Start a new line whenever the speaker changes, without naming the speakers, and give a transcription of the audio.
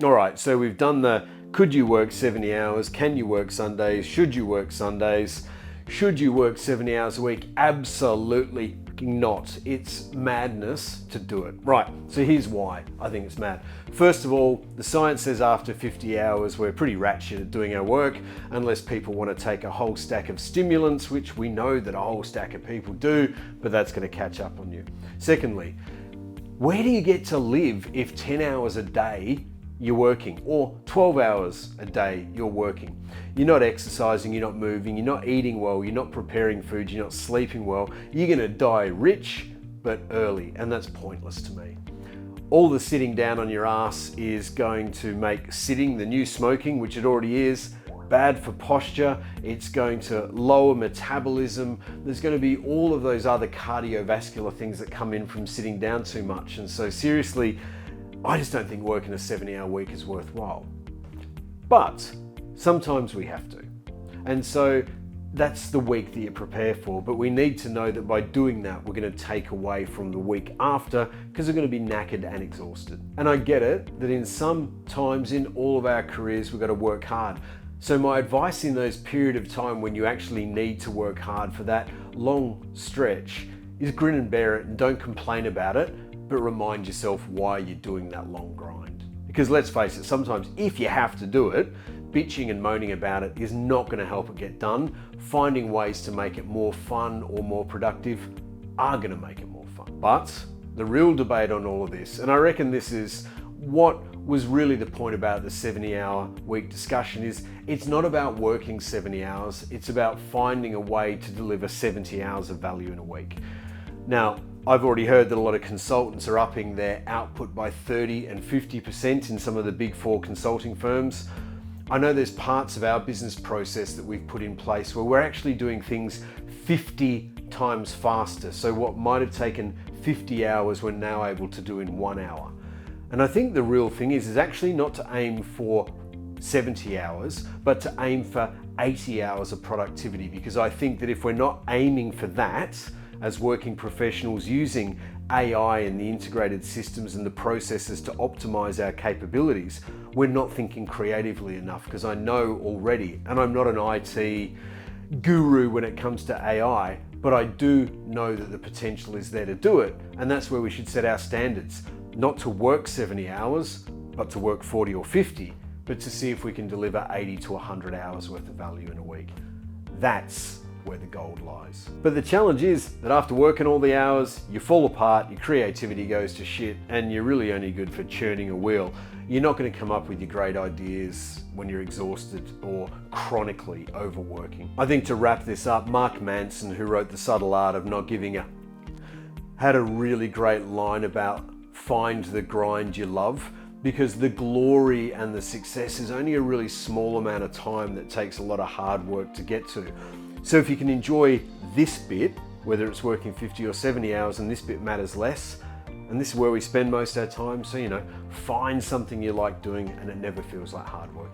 All right, so we've done the could you work 70 hours? Can you work Sundays? Should you work Sundays? Should you work 70 hours a week? Absolutely not. It's madness to do it. Right, so here's why I think it's mad. First of all, the science says after 50 hours, we're pretty ratchet at doing our work, unless people want to take a whole stack of stimulants, which we know that a whole stack of people do, but that's going to catch up on you. Secondly, where do you get to live if 10 hours a day you're working, or 12 hours a day you're working? You're not exercising, you're not moving, you're not eating well, you're not preparing food, you're not sleeping well. You're gonna die rich, but early, and that's pointless to me. All the sitting down on your ass is going to make sitting the new smoking, which it already is, bad for posture. It's going to lower metabolism. There's going to be all of those other cardiovascular things that come in from sitting down too much. And so seriously, I just don't think working a 70-hour week is worthwhile. But sometimes we have to. And so that's the week that you prepare for. But we need to know that by doing that, we're going to take away from the week after, because we're going to be knackered and exhausted. And I get it that in some times in all of our careers, we've got to work hard. So my advice in those period of time when you actually need to work hard for that long stretch is grin and bear it and don't complain about it, but remind yourself why you're doing that long grind. Because let's face it, sometimes if you have to do it, bitching and moaning about it is not going to help it get done. Finding ways to make it more fun or more productive are going to make it more fun. But the real debate on all of this, and I reckon this is what was really the point about the 70-hour week discussion, is it's not about working 70 hours, it's about finding a way to deliver 70 hours of value in a week. Now, I've already heard that a lot of consultants are upping their output by 30 and 50% in some of the big four consulting firms. I know there's parts of our business process that we've put in place where we're actually doing things 50 times faster. So what might have taken 50 hours, we're now able to do in 1 hour. And I think the real thing is actually not to aim for 70 hours, but to aim for 80 hours of productivity. Because I think that if we're not aiming for that, as working professionals using AI and the integrated systems and the processes to optimize our capabilities, we're not thinking creatively enough. Because I know already, and I'm not an IT guru when it comes to AI, but I do know that the potential is there to do it. And that's where we should set our standards. Not to work 70 hours, but to work 40 or 50, but to see if we can deliver 80 to 100 hours worth of value in a week. That's where the gold lies. But the challenge is that after working all the hours, you fall apart, your creativity goes to shit, and you're really only good for churning a wheel. You're not going to come up with your great ideas when you're exhausted or chronically overworking. I think to wrap this up, Mark Manson, who wrote The Subtle Art of Not Giving Up, had a really great line about find the grind you love, because the glory and the success is only a really small amount of time that takes a lot of hard work to get to. So if you can enjoy this bit, whether it's working 50 or 70 hours and this bit matters less, and this is where we spend most of our time, so find something you like doing and it never feels like hard work.